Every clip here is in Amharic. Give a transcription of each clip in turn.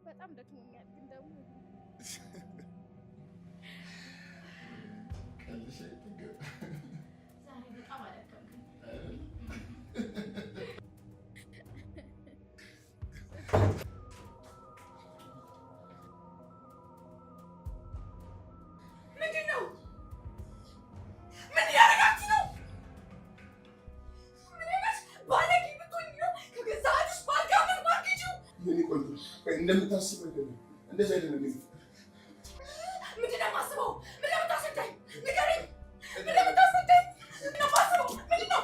በጣም ደክሞኛል ግን ደግሞ ዛሬ በጣም አደከመኝ። ምንድነው? ምን ያደርጋችሁ ነው? ምን አይነት ባለጌ ብትሆኝ ነው ከገዛ አዲስ ባልጋ ምን ማርኬጂው? ምን ይቆይ እንደምታስበው አይደለም። እንደዛ አይደለም። ምንድነው የማስበው? ምንድነው የምታስረዳኝ? ንገረኝ። ምንድነው የምታስረዳኝ? ምንድነው የማስበው? ምንድነው?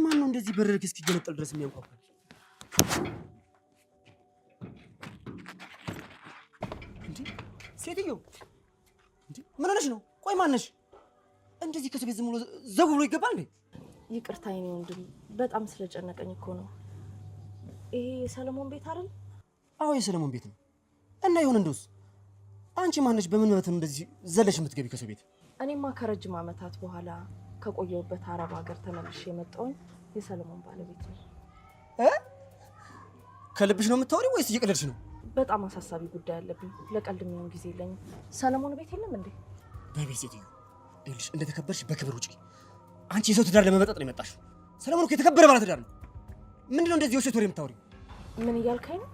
ማን ነው እንደዚህ በረርክ እስኪገነጠል ድረስ የሚያንኳኳ? እንዴ ሴትዮ፣ እንዴ ምን ሆነሽ ነው? ቆይ ማን ነሽ? እንደዚህ ከሰው ቤት ዝም ብሎ ዘው ብሎ ይገባል እንዴ? ይቅርታ የኔ ወንድም፣ በጣም ስለጨነቀኝ እኮ ነው። ይሄ የሰለሞን ቤት አይደል? አዎ የሰለሞን ቤት ነው። እና ይሁን እንደውስ አንቺ ማን ነሽ? በምን መብት ነው እንደዚህ ዘለሽ የምትገቢ ከሰው ቤት? እኔማ ከረጅም ዓመታት በኋላ ከቆየሁበት አረብ ሀገር ተመልሼ የመጣሁኝ የሰለሞን ባለቤት ነው። ከልብሽ ነው የምታወሪው ወይስ እየቀለድሽ ነው? በጣም አሳሳቢ ጉዳይ አለብኝ። ለቀልድ የሚሆን ጊዜ የለኝም። ሰለሞን ቤት የለም እንዴ? በቤት ሴትዮ ይኸውልሽ፣ እንደተከበርሽ በክብር ውጪ። አንቺ የሰው ትዳር ለመመጠጥ ነው የመጣሽው። ሰለሞን እኮ የተከበረ ባለ ትዳር ነው። ምንድነው እንደዚህ የውሸት ወሬ የምታወሪው? ምን እያልከኝ ነው?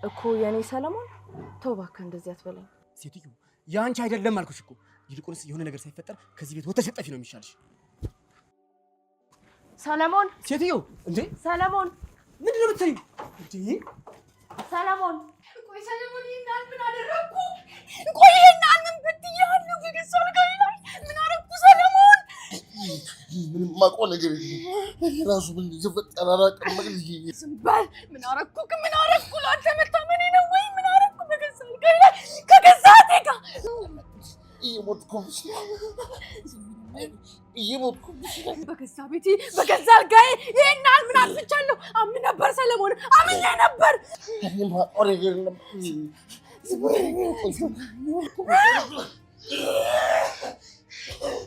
እኮ የኔ ሰለሞን ተው እባክህ እንደዚህ አትበለኝ። ሴትዮ ያንቺ አይደለም አልኩሽ እኮ። ይልቁንስ የሆነ ነገር ሳይፈጠር ከዚህ ቤት ወጥተሽ ጠፊ ነው የሚሻልሽ። ሰለሞን! ሴትዮ እንዴ! ሰለሞን! ምንድነው የምትይው? እንዴ ሰለሞን! ቆይ ሰለሞን ይናል ምን አደረኩ? ቆይ ይናል ምን በትያለሁ? በገዛ አልጋዬ ላይ ምን አደረኩ ሰለሞን? ምንም ማውቀው ነገር የለም። ራሱ ምን ይፈጠር አላውቅም። ዝም በል። ምን አደረኩ? ምን አደረኩ? ላንተ መታመኔ ነው ወይ? ምን አደረኩ? በገዛ አልጋዬ ላይ ከገዛ አቴጋ እየሞትኩብሽ በገዛ ቤቴ በገዛ አልጋዬ ይሄናል ምን አጥፍቻለሁ? አምን ነበር ሰለሞን፣ አምን ነበር።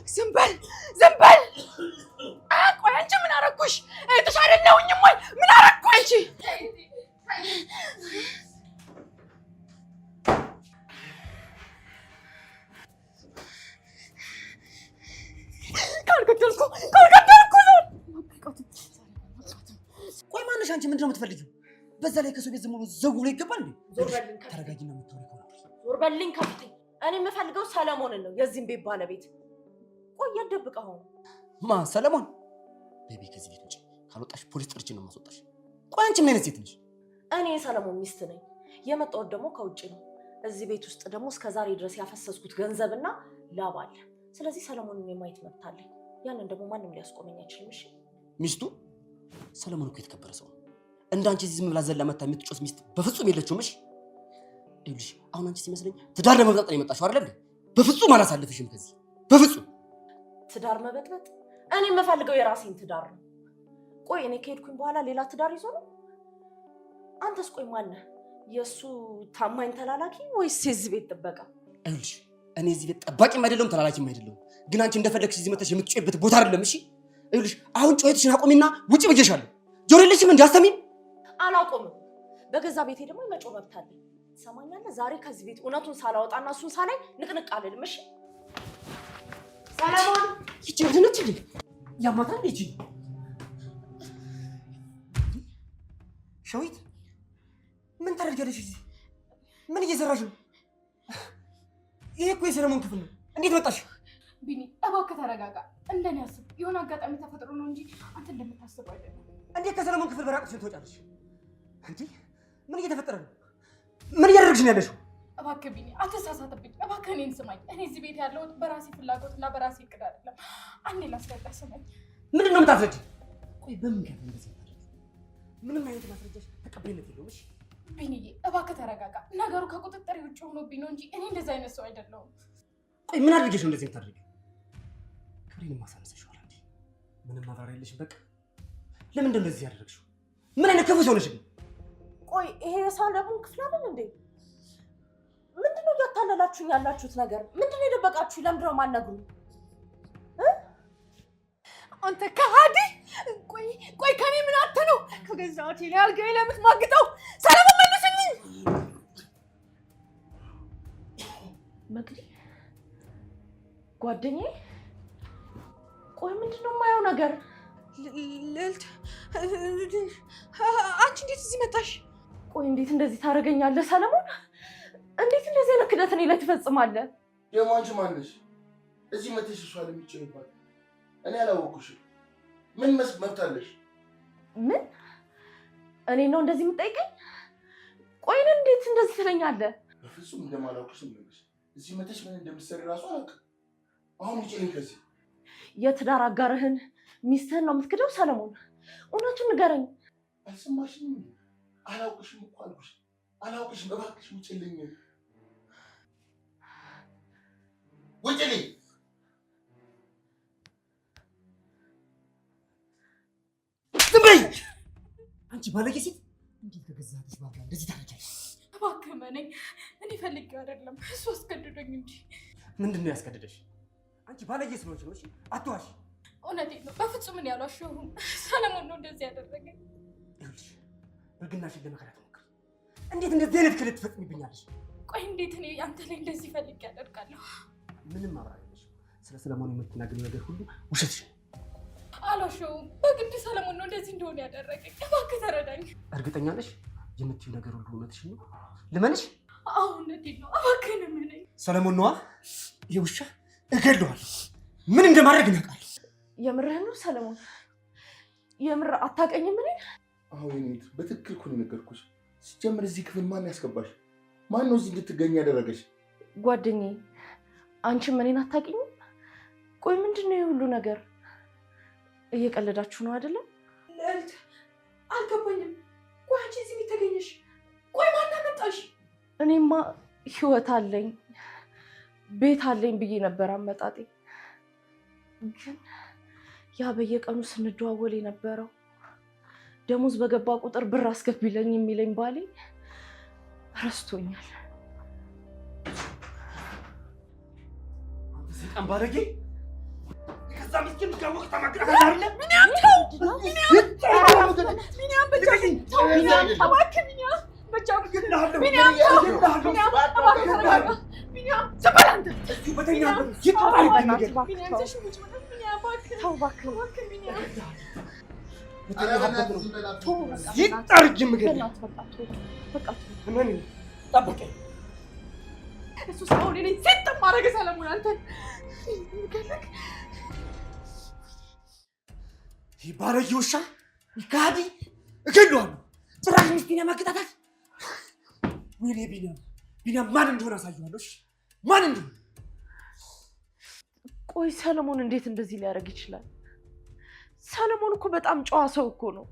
ዝም በል ዝም በል። ቆይ አንቺ ምን አደረኩሽ? እህትሽ አይደለሁኝም ወይ? ምን አደረኩ አንቺ? ካልገደልኩ ነው። ቆይ ማነሽ አንቺ? ምንድነው የምትፈልጊው? በዛ ላይ ከሰው ቤት ዝም ብሎ ዘው ብሎ ይገባል እንዴ? ተረጋጊና የምታወሪ ከሆነ ዞር በልኝ ከፊቴ። እኔ የምፈልገው ሰለሞንን ነው፣ የዚህም ቤት ባለቤት። ቆይ ያደብቀው ማ ሰለሞን? ቤቢ ከዚህ ቤት ውጪ። ካልወጣሽ ፖሊስ ጠርቼ ነው የማስወጣሽ። ቆይ አንቺ ምን አይነት ሴት ነሽ? እኔ የሰለሞን ሚስት ነኝ። የመጣሁት ደግሞ ከውጪ ነው። እዚህ ቤት ውስጥ ደግሞ እስከዛሬ ድረስ ያፈሰስኩት ገንዘብና ላብ አለ። ስለዚህ ሰለሞንን የማየት መብት አለኝ። ያንን ደግሞ ማንም ሊያስቆመኝ አይችልም። እሺ ሚስቱ? ሰለሞን እኮ የተከበረ ሰው ነው። እንዳንቺ ዝም ብላ ዘላ መታ የምትጮስ ሚስት በፍጹም የለችውም። እሺ ይኸውልሽ፣ አሁን አንቺ ሲመስለኝ ትዳር ለመበጥበጥ ነው የመጣሽው አይደል? በፍጹም አላሳልፍሽም ከዚህ በፍጹም። ትዳር መበጥበጥ? እኔ የምፈልገው የራሴን ትዳር ነው። ቆይ እኔ ከሄድኩኝ በኋላ ሌላ ትዳር ይዞ ነው? አንተስ ቆይ ማነህ? የእሱ ታማኝ ተላላኪ ወይስ የዚህ ቤት ጥበቃ? ይኸውልሽ እኔ እዚህ ቤት ጠባቂም አይደለሁም ተላላኪም አይደለሁም። ግን አንቺ እንደፈለግሽ እዚህ መተሽ የምትጮይበት ቦታ አይደለም። እሺ ይኸውልሽ አሁን ጮይትሽን አቁሚና ውጪ ብዬሻለሁ። ጆሮ የለሽም እንዳስተሚኝ? አላቆምም። በገዛ ቤቴ ደግሞ የመጮህ መብት አለኝ። ትሰማኛለህ? ዛሬ ከዚህ ቤት እውነቱን ሳላወጣና እሱን ሳላይ ንቅንቅ አልልም። እሺ ሰለሞን! ይቺ ምንድነች እንዴ? ያማታ እንዴ? ይቺ ሸዊት ምን ታደርጊያለሽ እዚህ? ምን እየሰራሽ ነው? ይሄ እኮ የሰለሞን ክፍል ነው። እንዴት መጣሽ? ቢኒ እባክህ ተረጋጋ። እንደኔ አስብ። የሆነ አጋጣሚ ተፈጥሮ ነው እንጂ አንተ እንደምታስበው አይደለም። እንዴት ከሰለሞን ክፍል በራቅሽ ትወጫለሽ? እንዴ ምን እየተፈጠረ ነው? ምን እያደረግሽ ነው ያለሽው? እባክህ ቢኒ አትሳሳትብኝ። እባክህ እኔን ስማኝ። እኔ እዚህ ቤት ያለሁት በራሴ ፍላጎትና በራሴ እቅድ አይደለም። አንዴ ላስረዳ፣ ስማኝ። ምንድን ነው የምታስረጂ? ቆይ በምን ጋር እንደዚህ ታደርጊ? ምንም አይነት ማስረጃሽ ተቀባይነት የለውም። እሺ ቢኒዬ እባክህ ተረጋጋ። ነገሩ ከቁጥጥር ውጭ ሆኖብኝ ነው እንጂ እኔ እንደዚህ አይነት ሰው አይደለሁም። ቆይ ምን አድርጌሽ ነው እንደዚህ የምታደርጊው? ክብሬን ማሳነስሽዋል እንዴ? ምንም ማብራሪያ የለሽም። በቃ ለምን እንደዚህ ያደረግሽው? ምን አይነት ክፉ ሰው ነሽ ግን? ቆይ ይሄ የሰለሞን ክፍል አይደል እንዴ? ምንድነው እያታለላችሁኝ ያላችሁት ነገር? ምንድነው የደበቃችሁ? ለምንድነው የማትነግሩኝ? አንተ ከሃዲ! ቆይ ከኔ ምን አተ ነው ከገዛሁት ይሄ አልጋዬ ላይ የምትማግጠው? ሰለሞን መልስልኝ! መግዲ ጓደኛዬ፣ ቆይ ምንድነው የማየው ነገር? ልዕልት አንቺ እንዴት እዚህ መጣሽ? ቆይ እንዴት እንደዚህ ታደርገኛለህ ሰለሞን? እንዴት እንደዚህ አይነት ክደት እኔ ላይ ትፈጽማለህ? ደግሞ አንቺ ማን ነሽ? እዚህ መተሽ እሷ ለሚጨይባት እኔ አላወኩሽም። ምን መብት አለሽ? ምን? እኔ ነው እንደዚህ የምጠይቀኝ? ቆይ እንዴት እንደዚህ ትለኛለህ? በፍጹም እንደማላውቅሽም ነው። እዚህ መተሽ ምን እንደምትሰሪ ራሱ አላውቅም። አሁን ውጪ ነኝ ከዚህ። የትዳር አጋርህን ሚስትህን ነው የምትክደው ሰለሞን? እውነቱን ንገረኝ። አልሰማሽኝም? አላውቅሽም እኮ አልኩሽ። አላውቅሽም። እባክሽ ውጪልኝ፣ ውጪልኝ። ዝም በይ አንቺ ባለጌ ሴት! እንዴት ከገዛትሽ ባል ጋር እንደዚህ ታደርጊያለሽ? እባክህ መነኝ። እኔ ፈልጌው አይደለም፣ እሱ አስገድዶኝ እንጂ። ምንድን ነው ያስገድደሽ? አንቺ ባለጌ ስለሆንሽ ነው። እሺ አትዋሽ። እውነቴን ነው። በፍጹም እኔ አልዋሸሁም። ሰለሞን ነው እንደዚህ ያደረገኝ። ይኸውልሽ ብልግናሽን ለመከራት ሞክሪ። እንዴት እንደዚህ አይነት ክህደት ትፈጽሚብኛለሽ? ቆይ እንዴት እኔ አንተ ላይ እንደዚህ ፈልጌ ያደርጋለሁ? ምንም ማብራሪያ የለሽም። ስለ ሰለሞን የምትናገሪው ነገር ሁሉ ውሸትሽ ነው። አልዋሸሁም። በግድ ሰለሞን ነው እንደዚህ እንደሆነ ያደረገኝ። እባክህ ተረዳኝ። እርግጠኛ ነሽ? የምትይው ነገር ሁሉ እውነትሽን ነው? ልመንሽ? አዎ እውነቴን ነው። እባክህን እመነኝ። ሰለሞን ነዋ። ይሄ ውሻ እገድለዋለሁ። ምን እንደማድረግ ያውቃል። የምርህን ነው ሰለሞን? የምር አታውቀኝም? ምን? አዎ የኔት በትክክል እኮ ነው የነገርኩሽ። ሲጀምር እዚህ ክፍል ማን ያስገባሽ? ማን ነው እዚህ እንድትገኝ ያደረገሽ? ጓደኛዬ፣ አንቺም እኔን አታውቂኝም? ቆይ ምንድነው የሁሉ ነገር? እየቀለዳችሁ ነው አይደለም? ልዕልት አልገባኝም። ቆይ አንቺ እዚህ ተገኘሽ? ቆይ ማን አመጣሽ? እኔማ ህይወት አለኝ ቤት አለኝ ብዬ ነበር አመጣጤ። ግን ያ በየቀኑ ስንደዋወል የነበረው ደሞዝ በገባ ቁጥር ብር አስገቢልኝ የሚለኝ ባሌ ረስቶኛል። ሰይጣን ባለጌ! ከዛ ምስኪን ጋር ወቅታ ማግራት አይደለ? ምን ያምተው? ምን ያምተው? ምን ያምተው? ባለጌ ውሻ! ከሃዲ! እገድለዋለሁ! ጭራሽ ሚስቴን ያማግጣታል! ወይኔ ቢኒያም ማን እንደሆነ አሳየዋለሁ። ማን እንደሆነ። ቆይ ሰለሞን እንዴት እንደዚህ ሊያደርግ ይችላል? ሰለሞን እኮ በጣም ጨዋ ሰው እኮ ነው።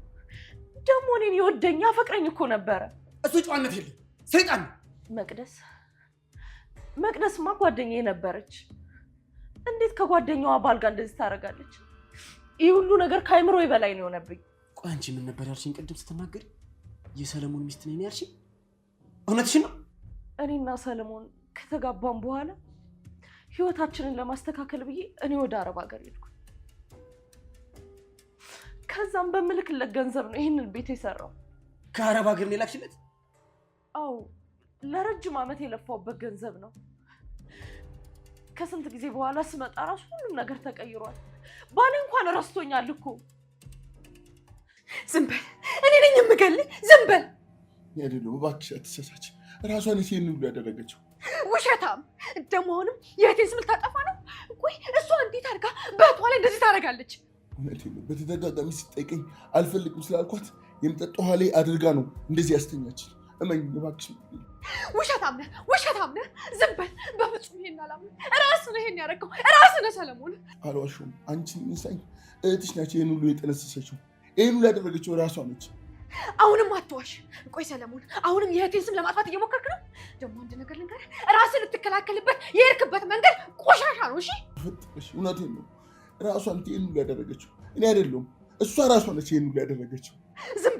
ደግሞ እኔን ይወደኝ ያፈቅረኝ እኮ ነበረ። እሱ ጨዋነት የለም፣ ሰይጣን ነው። መቅደስማ ጓደኛዬ ነበረች። እንዴት ከጓደኛዋ ባል ጋር እንደዚህ ታደርጋለች? ይህ ሁሉ ነገር ከአይምሮ በላይ ነው የሆነብኝ። ቆይ አንቺ ምን ነበር ያልሽኝ ቅድም ስትናገሪ? የሰለሞን ሚስት ነኝ ያልሽኝ? እውነትሽን ነው? እኔና ሰለሞን ከተጋባን በኋላ ህይወታችንን ለማስተካከል ብዬ እኔ ወደ አረብ ሀገር ሄድኩ። ከዛም በምልክለት ገንዘብ ነው ይህንን ቤት የሰራው። ከአረብ ሀገር ነው የላክሽለት? አዎ፣ ለረጅም ዓመት የለፋውበት ገንዘብ ነው። ከስንት ጊዜ በኋላ ስመጣ ራሱ ሁሉም ነገር ተቀይሯል። ባሌ እንኳን ረስቶኛል እኮ። ዝም በል! እኔ ነኝ የምገልህ። ዝም በል! አይደለም እባክሽ አትሳሳች። ራሷን ይሄን ሁሉ ያደረገችው ውሸታም። ደግሞ አሁንም የእህቴን ስም ልታጠፋ ነው? ቆይ እሷ እንዴት አድርጋ በእህቷ ላይ እንደዚህ ታደርጋለች? እውነቴን ነው። በተደጋጋሚ ስትጠይቀኝ አልፈልግም ስላልኳት የምጠጣው ውሃ ላይ አድርጋ ነው እንደዚህ ያስተኛችኝ። እመኝ እባክሽ። ውሸታም ነህ። ዝም በል። በፍጹም ይሄን አላምንም። ራስህ ነህ ይሄን ያደረገው፣ ራስህ ነህ ሰለሞን። አልዋሽም። አንቺን እንሳኝ እህትሽ ናቸው ይሄን ሁሉ የጠነሰሰችው። ይሄን ሁሉ ያደረገችው ራሷ ነች። አሁንም አትዋሽ። ቆይ ሰለሞን፣ አሁንም የእህቴን ስም ለማጥፋት እየሞከርክ ነው? ደግሞ አንድ ነገር ልንገርህ፣ ራስህን ልትከላከልበት የሄድክበት መንገድ ቆሻሻ ነው። እሺ ፈጥረሽ። እውነቴን ነው። ራሷን ይሄን ሁሉ ያደረገችው እኔ አይደለሁም፣ እሷ ራሷ ነች ይሄን ሁሉ ያደረገችው። ዝም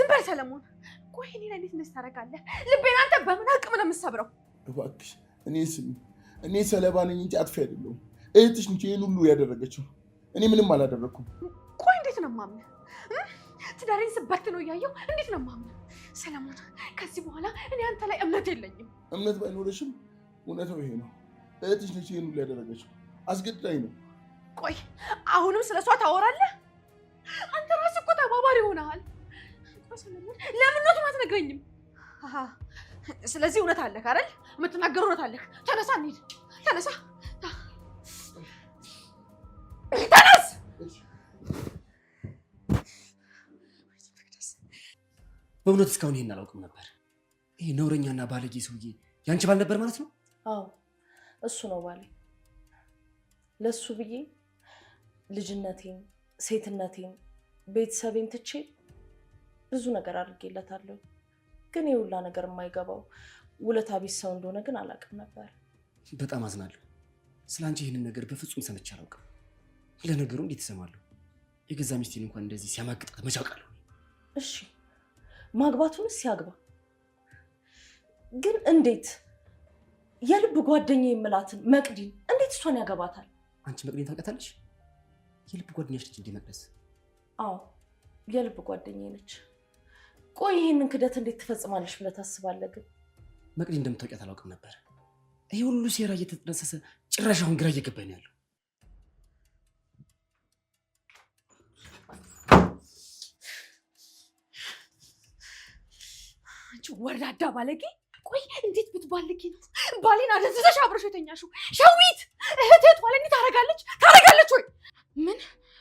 በል ሰለሞን። ቆይ እኔ ላይ እንዴት እንደዚህ ታደርጋለህ? ልቤን አንተ በምን አቅም ነው የምትሰብረው? እባክሽ እኔ ሰለባ ነኝ እንጂ አጥፊ አይደለሁም። እህትሽ ነች ይሄን ሁሉ ያደረገችው። እኔ ምንም አላደረኩም። ቆይ እንዴት ነው የማምነው? ትዳሬን ስበት ነው እያየሁ እንዴት ነው የማምነው? ሰለሞን፣ ከዚህ በኋላ እኔ አንተ ላይ እምነት የለኝም። እምነት ባይኖርሽም እውነታው ይሄ ነው። እህትሽ ነች ይሄን ሁሉ ያደረገችው። አስገድዳኝ ነው። ቆይ አሁንም ስለሷ ታወራለህ? አንተ ራስህ እኮ ተባባሪ ሆነሃል። ሰለሞን፣ ለምን ነው አትነግረኝም? ስለዚህ እውነት አለህ አይደል? የምትናገረው እውነት አለህ። ተነሳ እንሂድ። ተነስ። በእውነት እስካሁን ይሄን አላውቅም ነበር። ይሄ ነውረኛና ባለጌ ሰውዬ ያንቺ ባል ነበር ማለት ነው? አዎ እሱ ነው ባሌ። ለሱ ብዬ ልጅነቴን፣ ሴትነቴን፣ ቤተሰቤን ትቼ ብዙ ነገር አድርጌለታለሁ። ግን የሁላ ነገር የማይገባው ውለታ ቢስ ሰው እንደሆነ ግን አላውቅም ነበር። በጣም አዝናለሁ። ስለ አንቺ ይህንን ነገር በፍጹም ሰምቼ አላውቅም። ለነገሩ እንዴት እሰማለሁ? የገዛ ሚስቴን እንኳን እንደዚህ ሲያማግጣት መቼ አውቃለሁ? እሺ ማግባቱንስ ሲያግባ፣ ግን እንዴት የልብ ጓደኛዬ የምላትን መቅዲን እንዴት እሷን ያገባታል? አንቺ መቅዲን ታውቃታለሽ? የልብ ጓደኛሽ ነች እንዴ መቅደስ? አዎ የልብ ጓደኛዬ ነች። ቆይ ይህንን ክደት እንዴት ትፈጽማለሽ ብለህ ታስባለህ? ግን መቅዲ እንደምታውቂያት አላውቅም ነበር። ይሄ ሁሉ ሴራ እየተጠነሰሰ ጭራሽ አሁን ግራ እየገባኝ ነው ያለው። አንቺ ወራዳ ባለጌ! ቆይ እንዴት ብትባልጊ ነው ባሌን አደንዝዘሽ አብረሽ የተኛሽው? ሸዊት እህቴ ጧል እንዴት ታረጋለች ወይ?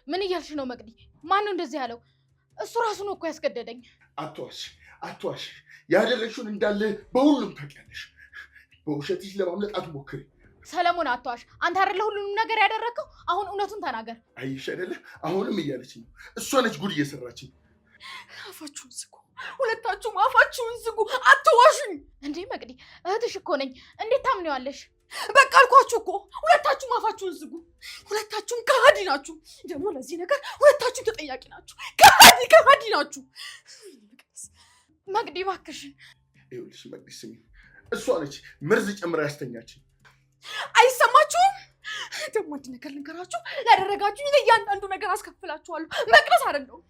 ምን እያልሽ ነው መቅዲ? ማን ነው እንደዚህ ያለው? እሱ ራሱ ነው እኮ ያስገደደኝ። አትዋሽ። ያደረግሽውን እንዳለ በሁሉም ታውቂያለሽ። በውሸትሽ ለማምለጥ አትሞክሪ። ሰለሞን አትዋሽ። አንተ አይደለ ሁሉንም ነገር ያደረግከው? አሁን እውነቱን ተናገር። አይሽ አይደለ? አሁንም እያለችኝ ነው። እሷ ነች ጉድ እየሰራችኝ። አፋችሁን ዝጉ፣ ሁለታችሁም አፋችሁን ዝጉ። አትዋሹኝ። እንዴ መቅዲ እህትሽ እኮ ነኝ። እንዴት ታምኔዋለሽ? በቃ አልኳችሁ እኮ ሁለታችሁም አፋችሁን ዝጉ። ሁለታችሁም ከሃዲ ናችሁ። ደግሞ ለዚህ ነገር ሁለታችሁም ተጠያቂ ናችሁ። ከሃዲ ናችሁ። መቅዲ እባክሽን። ይኸውልሽ መቅዲ ስሚ፣ እሷ ነች መርዝ ጨምራ ያስተኛችኝ። አይሰማችሁም? ደግሞ አንድ ነገር ልንገራችሁ፣ ላደረጋችሁኝ እያንዳንዱ ነገር አስከፍላችኋለሁ። መቅደስ አይደለሁም።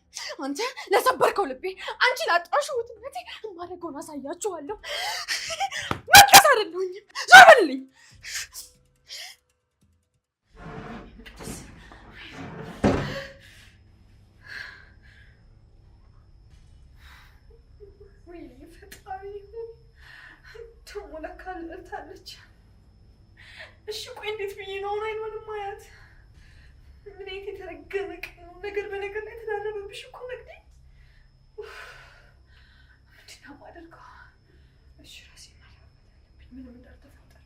አንተ ለሰበርከው ልቤ፣ አንቺ ላጣሽው ውጥነቴ የማደርገውን አሳያችኋለሁ። መቅደስ አይደለሁኝም። ዞር በልልኝ። ወይኔ ፈጣሪ፣ ደግሞ ለካ ልዕልታለች። እሺ ቆይ እንዴት ብዬ ነው አይኗን ማያት? ምን አይነት የተረገመ ነገር በነገር ላይ ተዳረበብሽ እኮ መቅዲ። ምንድን ነው የማደርገው? እሺ ራሴ ማለበት አለብኝ፣ ምንም እንዳልተፈጠረ።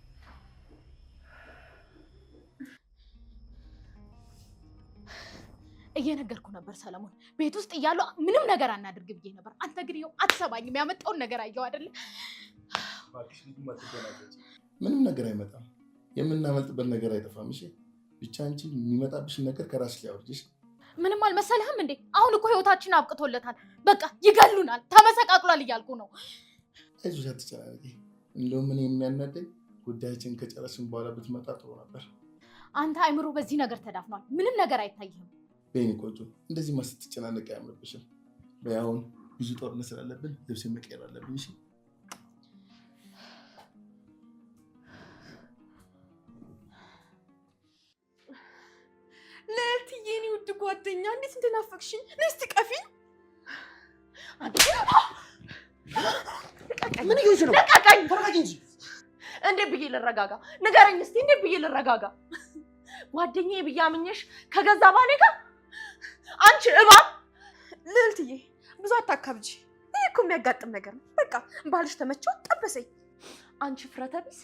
እየነገርኩ ነበር ሰለሞን፣ ቤት ውስጥ እያለሁ ምንም ነገር አናድርግ ብዬ ነበር። አንተ ግን ይኸው አትሰማኝም። ያመጣውን ነገር አየው አይደለ? ምንም ነገር አይመጣም። የምናመልጥበት ነገር አይጠፋም። እሺ ብቻ አንቺ የሚመጣብሽን ነገር ከራስሽ ላይ አውርጅሽ። ምንም አልመሰለህም እንዴ? አሁን እኮ ህይወታችን አብቅቶለታል። በቃ ይገሉናል፣ ተመሰቃቅሏል እያልኩ ነው። አይዞሽ አትጨናነቂ። እንደውም እኔ የሚያናደኝ ጉዳያችን ከጨረስን በኋላ ብትመጣ ጥሩ ነበር። አንተ አይምሮ በዚህ ነገር ተዳፍኗል። ምንም ነገር አይታይህም። በይኔ ቆንጆ፣ እንደዚህ ስትጨናነቂ አያምርብሽም። በይ አሁን ብዙ ጦርነት ስላለብን ልብስ መቀየር አለብኝ። እሺ ልዕልትዬ፣ የኔ ውድ ጓደኛ እንዴት እንደናፈቅሽኝ። ነይ እስቲ ቀፊኝ። ልቀቀኝ። ምን ይሁን ነው? ልቀቀኝ። ተረጋጊ እንጂ። እንዴት ብዬ ልረጋጋ? ንገረኝ እስቲ፣ እንዴት ብዬ ልረጋጋ? ጓደኛዬ ብዬ አምኜሽ ከገዛ ባሌ ጋር አንቺ እባብ። ልዕልትዬ ብዙ አታካብጂ። ይሄ እኮ የሚያጋጥም ነገር ነው። በቃ ባልሽ ተመቸው ጠበሰኝ። አንቺ ፍረተ ቢስ፣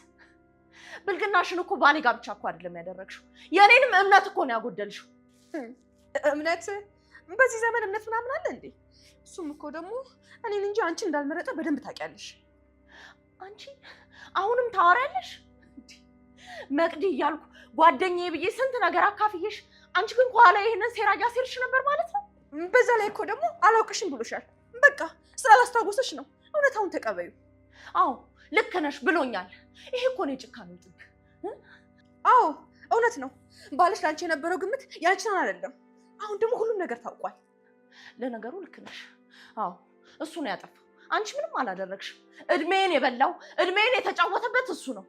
ብልግናሽን እኮ ባሌ ጋር ብቻ እኮ አይደለም ያደረግሽው፣ የኔንም እምነት እኮ ነው ያጎደልሽው። እምነት? በዚህ ዘመን እምነት ምናምን አለ እንዴ? እሱም እኮ ደግሞ እኔን እንጂ አንቺ እንዳልመረጠ በደንብ ታውቂያለሽ። አንቺ አሁንም ታወሪያለሽ? መቅዲ እያልኩ ጓደኛዬ ብዬ ስንት ነገር አካፍዬሽ፣ አንቺ ግን ከኋላ ይሄንን ሴራ እያሴርሽ ነበር ማለት ነው። በዛ ላይ እኮ ደግሞ አላውቅሽም ብሎሻል። በቃ ስላላስታወሰሽ ነው። እውነታውን ተቀበዩ። አዎ ልክ ነሽ ብሎኛል። ይሄ እኮ ነው የጭካኔው ጥግ። አዎ እውነት ነው። ባልሽ ላንቺ የነበረው ግምት ያንቺን አይደለም። አሁን ደግሞ ሁሉም ነገር ታውቋል። ለነገሩ ልክ ነሽ። አዎ እሱ ነው ያጠፋው። አንቺ ምንም አላደረግሽም። እድሜን የበላው እድሜን የተጫወተበት እሱ ነው።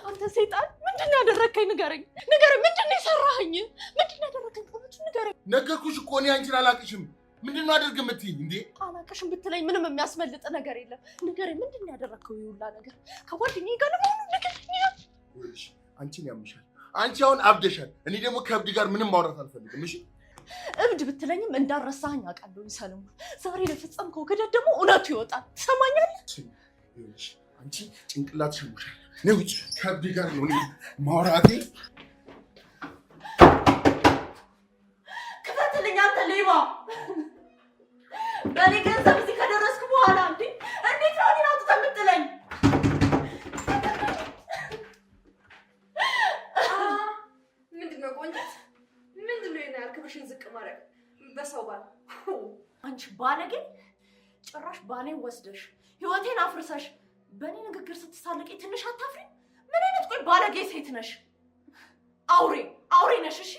አንተ ሰይጣን ምንድን ነው ያደረግከኝ? ንገረኝ፣ ምንድን ነው የሰራኸኝ? ምንድን ነው ያደረግከኝ? ንገረኝ። ነገርኩሽ እኮ እኔ አንቺን አላቅሽም። ምንድን ነው አድርግ የምትይኝ እንዴ? አላቅሽም ብትለኝ ምንም የሚያስመልጥ ነገር የለም። ንገረኝ፣ ምንድን ነው ያደረግከው? ይውላ ነገር ከጓደኛዬ ጋር ለመሆኑ ንገረኝ። አንቺን ያምሻል። አንቺ አሁን አብደሻል። እኔ ደግሞ ከእብድ ጋር ምንም ማውራት አልፈልግም። እሺ እብድ ብትለኝም እንዳረሳኸኝ አውቃለሁ ሰለሞን። ዛሬ ለፈጸምከው ክደት ደግሞ እውነቱ ይወጣል። ትሰማኛለህ? አንቺ ጭንቅላት ሸሙሻል። ነው ውጭ። ከእብድ ጋር ነው ማውራቴ። ክፈትልኝ አንተ ሌባ! በእኔ ገንዘብ እዚህ ከደረስክ በኋላ እንዴት ነው እኔን አውጥተህ የምጥለኝ? ምንድን ነው ቆንጆት? ምንድን ነው የኔ ክብርሽን ዝቅ ማድረግ በሰው ባል? አንቺ ባለጌ! ጭራሽ ባሌን ወስደሽ ህይወቴን አፍርሰሽ በእኔ ንግግር ስትሳለቂ ትንሽ አታፍሪ? ምን አይነት ቆይ ባለጌ ሴት ነሽ? አውሬ ነሽ። እሺ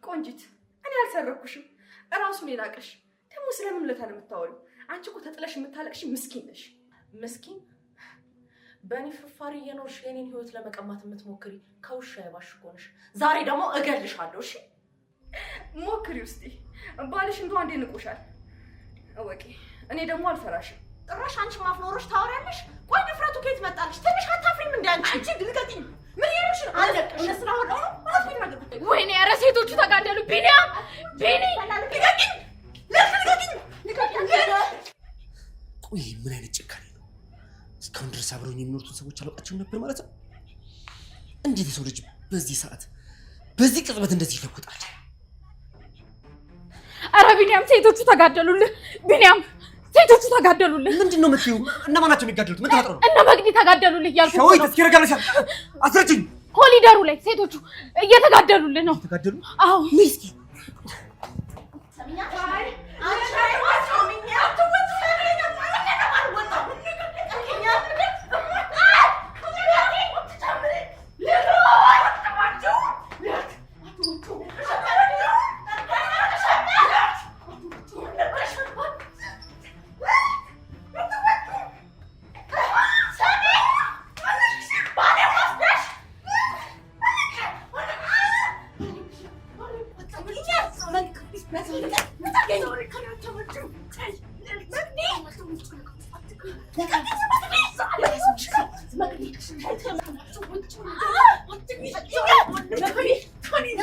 ቆንጂት፣ እኔ አልሰረኩሽም። እራሱን የላቀሽ ደግሞ ስለምን ውለታ ነው የምታወሪው? አንቺ እኮ ተጥለሽ የምታለቅሽ ምስኪን ነሽ። ምስኪን? በእኔ ፍርፋሪ እየኖርሽ የኔን ህይወት ለመቀማት የምትሞክሪ ከውሻ የባሽ እኮ ነሽ። ዛሬ ደግሞ እገልሻለሁ። እሺ ሞክሪ ውስጥ ባልሽ እንደው አንዴ ንቆሻል እወቂ። እኔ ደግሞ አልፈራሽም። ጭራሽ አንቺ ማፍኖሮች ታወሪያለሽ። ቆይ ድፍረቱ ከየት መጣልሽ? ትንሽ አታፍሪም እንዴ አንቺ? ልቀቂኝ! ምን ያልሽ ነው? አለቀሽ ስለሆነ ወይኔ ኧረ ሴቶቹ ተጋደሉ። ቢኒያም ልቀቂኝ! ቆይ ምን አይነት ጭካኔ ነው? እስካሁን ድረስ አብረውኝ የሚኖሩትን ሰዎች አላውቃቸውም ነበር ማለት ነው? እንዴት የሰው ልጅ በዚህ ሰዓት በዚህ ቅጽበት እንደዚህ ይለውጣል? ኧረ ቢኒያም ሴቶቹ ተጋደሉልህ። ቢኒያም ሴቶቹ ተጋደሉልህ። ምንድን ነው የምትይው? እነማን ናቸው የሚጋደሉት? ምን ተፈጥሮ ነው? እነ መቅዲ ተጋደሉልህ እያልኩ ሸዊት እስኪ ረጋለሻል። አስረጅኝ። ኮሊደሩ ላይ ሴቶቹ እየተጋደሉልህ ነው። ተጋደሉ? አዎ ሚስኪ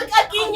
ልቀቂኝ!